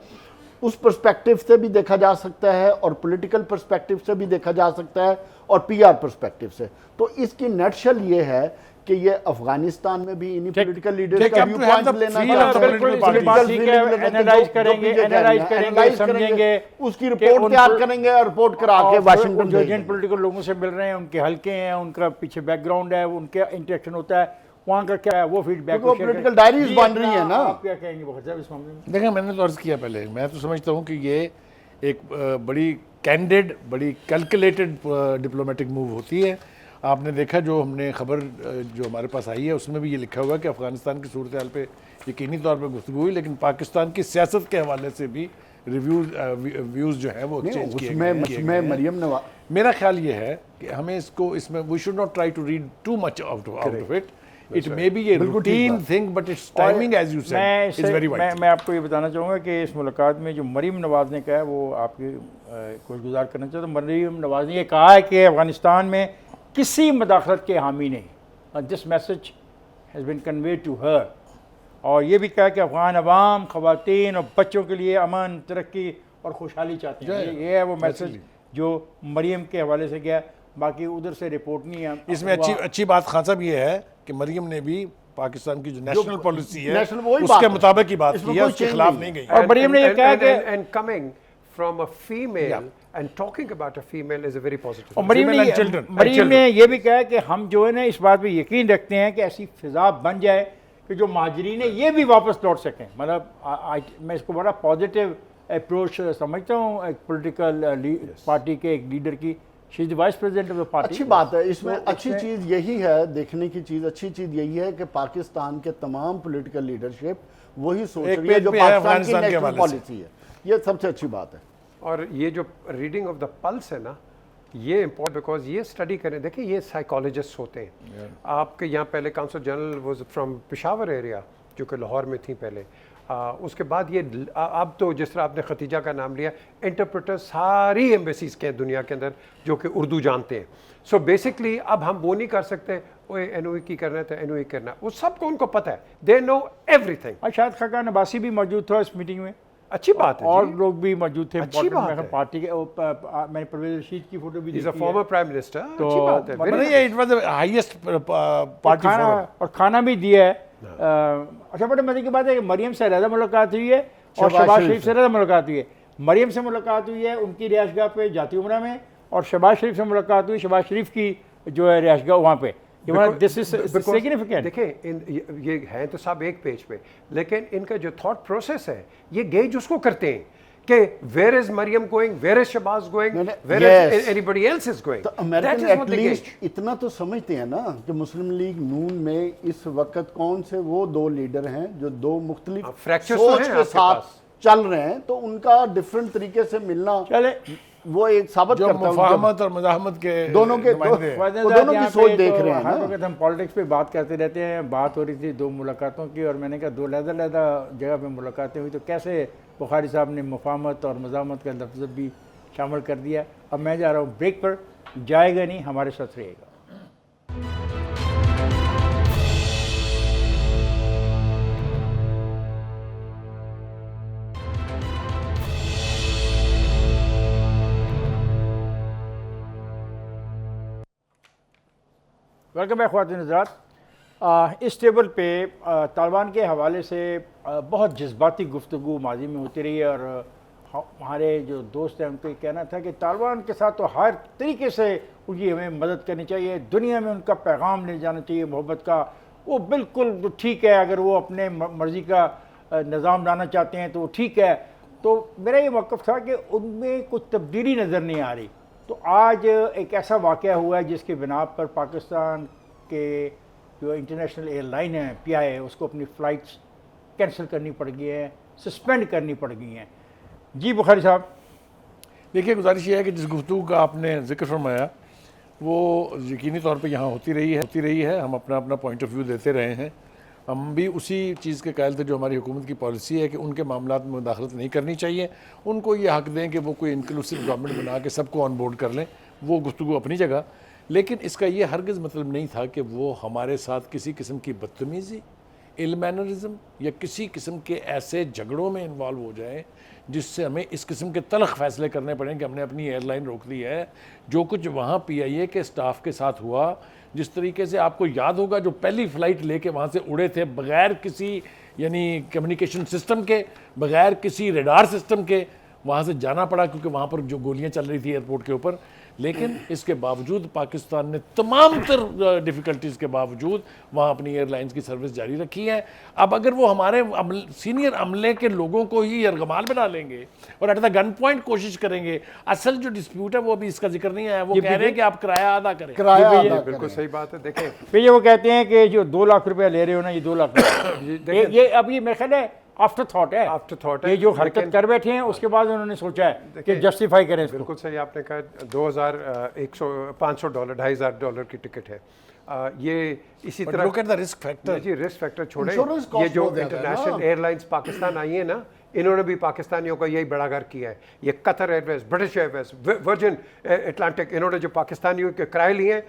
उस पर्सपेक्टिव से भी देखा जा सकता है और पॉलिटिकल पर्सपेक्टिव से भी देखा जा सकता है और PR पर्सपेक्टिव से। तो इसकी नटशल ये है कि ये अफगानिस्तान में भी इन्हीं पॉलिटिकल लीडर्स का व्यू पॉइंट लेना एनालाइज करेंगे, समझेंगे, उसकी रिपोर्ट तैयार करेंगे और रिपोर्ट करा के वाशिंगटन जो जिन पॉलिटिकल लोगों से मिल रहे हैं उनके हल्के हैं, उनका पीछे बैकग्राउंड है, उनके इंटरेक्शन होता है, वहाँ का क्या है वो फीडबैक, वो पॉलिटिकल डायरीज बन रही है ना। आप क्या कहेंगे बहुत साहब इस मामले में? देखिए, मैंने तो अर्ज़ किया पहले, मैं तो समझता हूँ कि ये एक बड़ी कैंडिड, बड़ी कैलकुलेटेड डिप्लोमेटिक मूव होती है। आपने देखा जो हमने खबर जो हमारे पास आई है उसमें भी ये लिखा हुआ है कि अफ़गानिस्तान की सूरत हाल पे यकीनी तौर पे गुफ्तगू हुई, लेकिन पाकिस्तान की सियासत के हवाले से भी व्यूज़ जो है वो एक्सचेंज किए गए। मरियम नवाज, मेरा ख्याल ये है कि हमें इसको इसमें we should not try to read too much out of it. It may be a routine thing but it's timing as you said is very vital. मैं आपको ये बताना चाहूँगा कि इस मुलाकात में जो मरियम नवाज ने कहा है वो आपकी कुछ गुजार करना चाहता हूँ। मरियम नवाज ने ये कहा है कि अफगानिस्तान में किसी मदाखलत के हामी नहीं, this message has been conveyed to her, और ये भी कहा कि अफगान अवाम, ख़वातीन और बच्चों के लिए अमन, तरक्की और खुशहाली चाहते हैं। ये है वो मैसेज जो मरियम के हवाले से गया। बाकी उधर से रिपोर्ट नहीं है। इसमें अच्छी बात खान साहब ये है कि मरियम ने भी पाकिस्तान की जो नेशनल पॉलिसी है उसके उसके मुताबिक ही बात की है, उसके खिलाफ नहीं गई। और मरियम ने ये कहा कि and coming from a female and talking about a female is a very positive. और मरियम ने ये भी कहा कि हम जो है ना इस बात पे यकीन रखते हैं कि ऐसी फिजा बन जाए कि जो महाजरीन है ये भी वापस लौट सकें। मतलब मैं इसको बड़ा पॉजिटिव अप्रोच समझता हूँ एक पॉलिटिकल पार्टी के एक लीडर की। She is vice president of the party. अच्छी बात है। इसमें अच्छी चीज़ यही है, देखने की चीज़ अच्छी चीज़ यही है कि पाकिस्तान के तमाम पॉलिटिकल लीडरशिप वही सोच रही है जो पाकिस्तान की नेशनल पॉलिसी है। ये सबसे अच्छी बात है। और ये जो रीडिंग ऑफ द पल्स है ना, ये इम्पोर्टेंट बिकॉज ये स्टडी करें। देखिए, ये साइकोलॉजिस्ट होते हैं। आपके यहाँ पहले council general was from Peshawar area जो कि लाहौर में थी पहले। उसके बाद ये अब तो जिस तरह आपने खतीजा का नाम लिया, इंटरप्रेटर सारी एम्बेसीज के हैं दुनिया के अंदर जो कि उर्दू जानते हैं। सो बेसिकली अब हम वो नहीं कर सकते वो NOE की करना है तो NOE करना है, वो सबको उनको पता है, दे नो एवरीथिंग। और शायद खाकान अब्बासी भी मौजूद था इस मीटिंग में। अच्छी बात है, और लोग भी मौजूद थे। अच्छी बात है। पार्टी के मैंने परवेज रशीद की फोटो भी देखी है। Former prime minister. तो अच्छी बात है। मतलब ये it was the highest party और खाना भी दिया है। अच्छा, बड़े मजे की बात है कि मरियम से ज़्यादा मुलाकात हुई है और शहबाज शरीफ से ज़्यादा मुलाकात हुई है। मरियम से मुलाकात हुई है उनकी रिहाइशगाह पे जाती उमरा में, और शहबाज शरीफ से मुलाकात हुई शहबाज शरीफ की जो है रिहाइशगाह वहाँ पे। This is significant. देखें, ये हैं तो सब एक पेज पे, लेकिन इनका जो थॉट प्रोसेस है ये गेज उसको करते हैं कि where is Maryam going, where is Shahbaz going, where is anybody else is going. तो अमेरिकन एटलीस्ट इतना तो समझते हैं ना कि मुस्लिम लीग नून में इस वक्त कौन से वो दो लीडर हैं जो दो मुख्तलिफ सोच के साथ चल रहे हैं, तो उनका डिफरेंट तरीके से मिलना चले वो एक साबित करता है मुफाहमत और मज़ाहमत के दोनों की सोच देख रहे हैं हर वक्त हम पॉलिटिक्स पे बात करते रहते हैं। बात हो रही थी दो मुलाकातों की, और मैंने कहा दो अलग-अलग जगह पे मुलाकातें हुई तो कैसे बुखारी साहब ने मुफाहमत और मज़ाहमत का लफ्ज़ भी शामिल कर दिया। अब मैं जा रहा हूँ ब्रेक पर, जाएगा नहीं, हमारे साथ रहेगा। वेलकम है ख्वातीन हज़रात। इस टेबल पे तालिबान के हवाले से बहुत जज्बाती गुफ्तगू माजी में होती रही है और हमारे जो दोस्त हैं उनको ये कहना था कि तालिबान के साथ तो हर तरीके से उनकी हमें मदद करनी चाहिए, दुनिया में उनका पैगाम ले जाना चाहिए मोहब्बत का। वो बिल्कुल ठीक है, अगर वो अपने मर्ज़ी का निज़ाम लाना चाहते हैं तो वो ठीक है। तो मेरा ये मौक़िफ़ था कि उनमें कुछ तब्दीली नज़र नहीं आ रही। तो आज एक ऐसा वाक़या हुआ है जिसके बिना पर पाकिस्तान के जो इंटरनेशनल एयरलाइन है PIA, उसको अपनी फ़्लाइट्स कैंसिल करनी पड़ गई हैं, सस्पेंड करनी पड़ गई हैं। जी बुखारी साहब। देखिए, गुजारिश ये है कि जिस गुफ्तगू का आपने जिक्र फरमाया वो यकीनी तौर पे यहाँ होती रही है। हम अपना अपना पॉइंट ऑफ व्यू देते रहे हैं। हम भी उसी चीज़ के कायल थे जो हमारी हुकूमत की पॉलिसी है कि उनके मामलात में मुदाखलत नहीं करनी चाहिए। उनको ये हक दें कि वो कोई इंक्लूसिव गवर्नमेंट बना के सबको ऑन बोर्ड कर लें, वो गुफ्तगू अपनी जगह। लेकिन इसका ये हरगिज़ मतलब नहीं था कि वो हमारे साथ किसी किस्म की बदतमीज़ी, इल मैनरिज्म या किसी किस्म के ऐसे झगड़ों में इन्वॉल्व हो जाए जिससे हमें इस किस्म के तलख फैसले करने पड़ें कि हमने अपनी एयरलाइन रोक दी है। जो कुछ वहाँ PIA के स्टाफ के साथ हुआ, जिस तरीके से आपको याद होगा जो पहली फ़्लाइट लेके वहाँ से उड़े थे बग़ैर किसी यानी कम्युनिकेशन सिस्टम के, बग़ैर किसी रेडार सिस्टम के वहाँ से जाना पड़ा क्योंकि वहाँ पर जो गोलियाँ चल रही थी एयरपोर्ट के ऊपर। लेकिन इसके बावजूद पाकिस्तान ने तमाम तर डिफ़िकल्टीज़ के बावजूद वहाँ अपनी एयरलाइंस की सर्विस जारी रखी है। अब अगर वो हमारे सीनियर अमले के लोगों को ही यरगमाल बना लेंगे और एट द गन पॉइंट कोशिश करेंगे, असल जो डिस्प्यूट है वो अभी इसका जिक्र नहीं आया, वो कह रहे हैं कि आप किराया अदा करें। बिल्कुल सही बात है। देखें फिर वो कहते हैं कि जो 2 लाख रुपया ले रहे हो ना, ये 2 लाख ये अभी मेरे ख्याल है आफ्टर थॉट है। ये जो हरकत कर बैठे हैं उसके बाद उन्होंने सोचा है कि जस्टिफाई करें इसको। बिल्कुल सही आपने कहा। $500 $2,500 की टिकट है। ये इसी तरह look at the risk factor. जी रिस्क फैक्टर छोड़े, ये जो इंटरनेशनल एयरलाइंस पाकिस्तान आई है ना, इन्होंने भी पाकिस्तानियों का यही बड़ा घर किया है। ये Qatar Airways, British Airways, virgin Atlantic, इन्होंने जो पाकिस्तानियों के किराए लिए हैं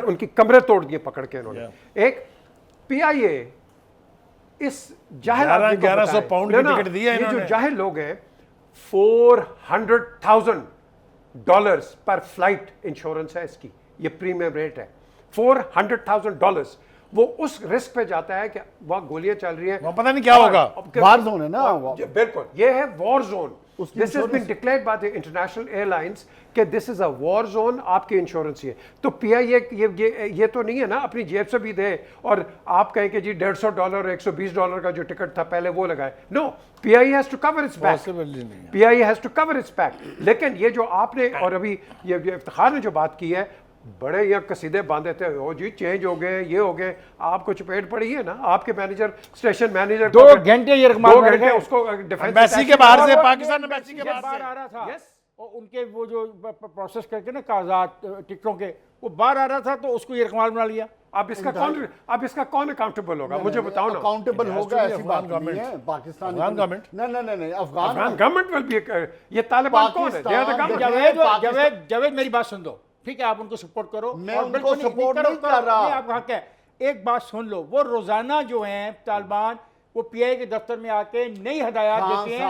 उनकी कमरे तोड़ दिए पकड़ के इन्होंने। एक PIA इस जाहिर 1100 पाउंड की टिकट दी है ये इन्होंने। जो जाहिर लोग हैं $400,000 पर फ्लाइट इंश्योरेंस है इसकी, ये प्रीमियम रेट है $400,000। वो उस रिस्क पे जाता है कि वहाँ गोलियां चल रही हैं, वहाँ पता नहीं क्या होगा। वार जोन है ना। बिल्कुल ये है war zone. This has been declared by the international airlines कि this is a war zone, आपकी इंश्योरेंस ये तो PIA ये तो नहीं है ना अपनी जेब से भी दे और आप कहें कि जी $150 $120 का जो टिकट था पहले वो लगाए। No, PIA has to cover its back. PIA has to cover its back. लेकिन ये जो आपने और अभी ये इफ्तिखार ने जो बात की है, बड़े यहाँ कसीदे बांधे थे, ओ जी चेंज हो गए, ये हो गए। आपको चपेट पड़ी है ना, आपके मैनेजर, स्टेशन मैनेजर 2 घंटे उसको एम्बेसी के बाहर से, पाकिस्तान एम्बेसी के बाहर आ रहा था। और उनके वो जो प्रोसेस करके ना कागजात टिकटों के, वो बाहर आ रहा था तो उसको यरगमाल बना लिया। अब इसका कौन अकाउंटेबल होगा? मुझे बताओ ना। अकाउंटेबल होगा ऐसी बात नहीं है। पाकिस्तान गवर्नमेंट नहीं, अफगान गवर्नमेंट विल बी। ये तालिबान कौन है? जावेद मेरी बात सुन दो, ठीक है? आप उनको सपोर्ट करो। मैं उनको सपोर्ट नहीं कर रहा। आप हक है, एक बात सुन लो, वो रोजाना जो है तालिबान वो PIA के दफ्तर में आके नई हदायत देते हैं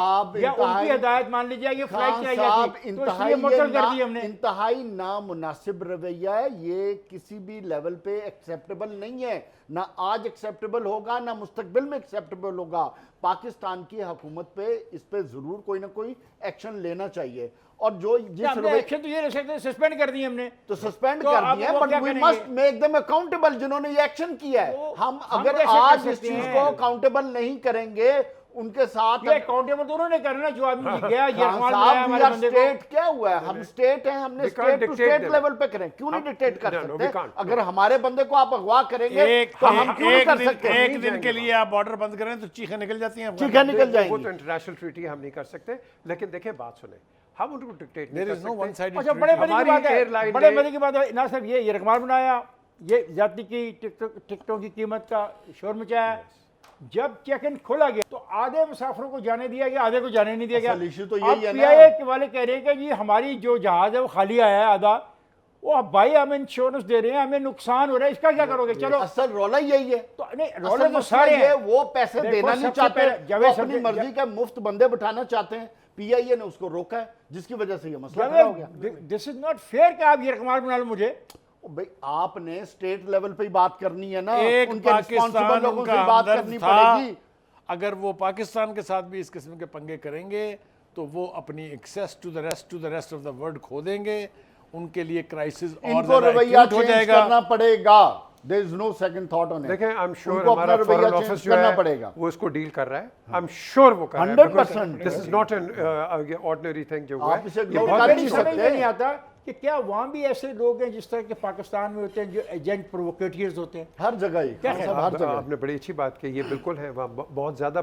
या उनकी हदायत मान लीजिए ये फ्लाइट नहीं आई थी तो इसलिए मुअत्तल कर दी हमने। इंतहाई नामुनासिब रवैया है ये, किसी भी लेवल पे एक्सेप्टेबल नहीं है, ना आज एक्सेप्टेबल होगा ना मुस्तकबिल में एक्सेप्टेबल होगा। पाकिस्तान की हुकूमत पे इस पे जरूर कोई ना कोई एक्शन लेना चाहिए। और जो एक्शन तो ये ले सकते, सस्पेंड कर दिए हमने, तो सस्पेंड कर दिया, but we must make them accountable जिन्होंने ये एक्शन किया है। हम अगर आज इस चीज को अकाउंटेबल नहीं करेंगे उनके साथ, ये अकाउंटेबल तो उन्होंने करना जो आदमी गया स्टेट क्या हुआ है, हम स्टेट हैं, हमने स्टेट टू स्टेट लेवल पे करें, क्यों नहीं डिक्टेट कर सकते? अगर हमारे बंदे को आप अगवा करेंगे तो हम क्यों नहीं कर सकते? एक दिन के लिए आप बॉर्डर बंद करें तो चीखें निकल जाती हैं, चीखें निकल जाएंगी। वो तो इंटरनेशनल ट्रीटी हम नहीं कर सकते। लेकिन देखिए बात सुने, हम उनको डिक्टेट नहीं कर सकते। अच्छा, बड़े मजे की बात है ना साहब, ये रकमाल बनाया, ये जाती की टिकटों की कीमत का शोर मचाया। जब चेक इन खोला गया तो आधे मुसाफिरों को जाने दिया गया, आधे को जाने नहीं दिया गया। इशू तो यही है ना। PIA के वाले कह रहे हैं कि जी हमारी जो जहाज है वो खाली आया है आधा, वो भाई हमें इंश्योरेंस दे रहे हैं, हमें नुकसान हो रहा है, इसका क्या करोगे? चलो असल रौला यही है। तो नहीं, रौला तो सारे हैं, वो पैसे देना नहीं चाहते, अपनी मर्जी का मुफ्त बंदे बिठाना चाहते हैं। PIA ने उसको रोका है, जिसकी वजह से ये मसला खड़ा हो गया। दिस इज नॉट फेयर कि आप ये रकमाल बना लो मुझे भाई आपने स्टेट लेवल पे ही बात करनी है ना, एक उनके रिस्पॉन्सिबल पाकिस्तान लोगों से उनका बात हमदर्द करनी था। पड़ेगी। अगर वो पाकिस्तान के साथ भी इस किस्म के पंगे करेंगे तो वो अपनी access to the rest of the world खो देंगे, उनके लिए क्राइसिस और इनको ज्यादा रवैया acute हो चेंज जाएगा। करना पड़ेगा। There is no second thought on it. देखें, आई एम श्योर उनको हमारा अपना रवैया फॉरेन चेंज ऑफिस जो करना है पड़ेगा। वो इसको डील कर रहा है। आई एम श्योर वो कर रहा है। 100% this is not an ordinary thing जो हुआ आप है। इसे ये ignore बहुत कर अच्छी नहीं बात समझ है। में नहीं आता कि क्या वहाँ भी ऐसे लोग हैं जिस तरह के पाकिस्तान में होते हैं जो एजेंट प्रोवोकेटर्स होते हैं। हर जगह ही क्या खान है? साहब, हर जगह। आपने बड़ी अच्छी बात की, ये बिल्कुल है। वहाँ बहुत ज़्यादा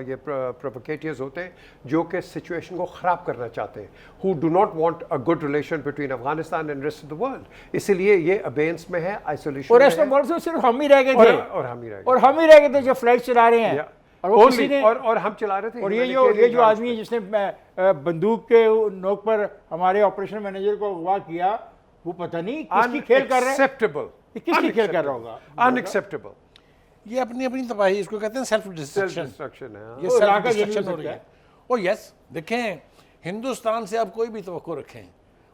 ये प्रोवोकेटर्स होते हैं जो कि सिचुएशन को ख़राब करना चाहते हैं, who do not want a good relation between Afghanistan and rest of the world. इसीलिए ये अबेंस में है, आइसोलेशन और में रेस्ट ऑफ है। वर्ल्ड से सिर्फ हम ही रह गए थे और हम ही रह गए। और हम ही रह गए थे जो फ्लाइट चला रहे हैं। और वो किसी Only, ने और हम चला रहे थे। और ये humanitarian जो grounds आदमी है जिसने बंदूक के नोक पर हमारे ऑपरेशन मैनेजर को अगवा किया, वो पता नहीं किसकी खेल कर रहा है, Unacceptable. ये किसकी खेल कर रहा होगा। Unacceptable. ये अपनी अपनी तबाही, इसको कहते हैं सेल्फ Self डिस्ट्रक्शन। destruction है। ये वो सेल्फ इलाका ये नहीं डिस्ट्रक्शन हो हो रही है। सकता ओ यस, देखें हिंदुस्तान से आप कोई भी तवक्को रखें,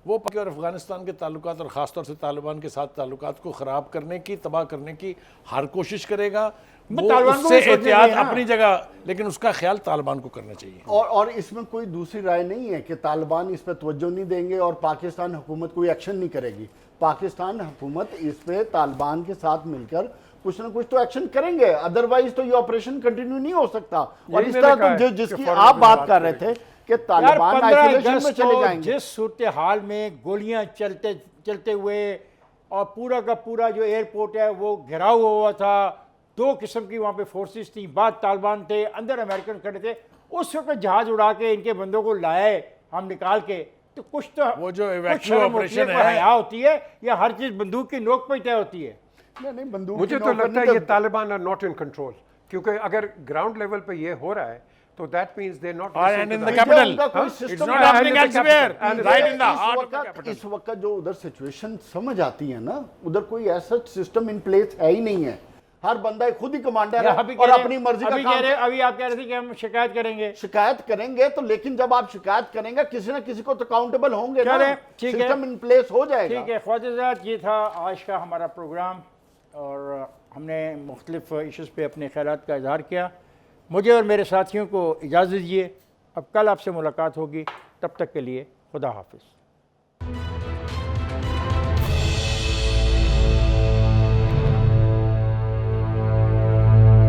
वो पाकिस्तान और अफगानिस्तान के ताल्लुकात और ख़ासतौर से तालिबान के साथ ताल्लुकात को ख़राब करने की, तबाह करने की हर कोशिश करेगा। वो तालिबान को उससे भी सोचना एहतियात चाहिए ना। अपनी जगह, लेकिन उसका ख्याल तालिबान को करना चाहिए। और इसमें कोई दूसरी राय नहीं है कि तालिबान इस पे तवज्जो नहीं देंगे और पाकिस्तान हुकूमत कोई एक्शन नहीं करेगी। पाकिस्तान हुकूमत इस पे तालिबान के साथ मिलकर कुछ ना कुछ तो एक्शन करेंगे, अदरवाइज तो ये ऑपरेशन कंटिन्यू नहीं हो सकता। और इस मैंने तरह कहा तो है जिसकी कि फौरन आप बात बात कर रहे थे कि यार तालिबान 15 आइसोलेशन में अगस्त चले को जाएंगे। जिस सूरत हाल में गोलियां चलते हुए और पूरा का पूरा जो एयरपोर्ट है वो घिराव हुआ था, 2 किस्म की वहाँ पे फोर्सेस थी, बाद तालिबान थे, अंदर अमेरिकन खड़े थे, उस वक्त जहाज उड़ा के इनके बंदों को लाए हम निकाल के, तो कुछ तो वो जो कुछ evacuate शर्म होती operation कोई है। हया होती है, या हर चीज बंदूक की नोक पर तय होती है। नहीं बंदूक मुझे की तो नौकर लगता है नहीं ये करते। Taliban are not in control, क्योंकि अगर ग्राउंड लेवल पे ये हो रहा है तो that means they not And in the ठीक है, capital, उनका कोई it's system not है। happening And in the elsewhere, capital. right in the heart of the capital. इस वक्त जो उधर सिचुएशन समझ आती है ना, उधर कोई ऐसा सिस्टम इन प्लेस है ही नहीं है। हर बंदा खुद ही कमांडर है अभी और कह रहे- अपनी मर्जी का अभी काम कह रहे- अभी आप कह रहे थे कि हम शिकायत करेंगे। शिकायत करेंगे तो, लेकिन जब आप शिकायत करेंगे किसी ना किसी को तो अकाउंटेबल होंगे ना, चलें, ठीक है। सिस्टम इन प्लेस हो जाएगा। ठीक है ख्वाजात, ये था आज का हमारा प्रोग्राम और हमने मुख्तलिफ इश्यूज़ पे अपने ख़यालात का इजहार किया। मुझे और मेरे साथियों को इजाज़त दीजिए, अब कल आपसे मुलाकात होगी, तब तक के लिए खुदा हाफिज़।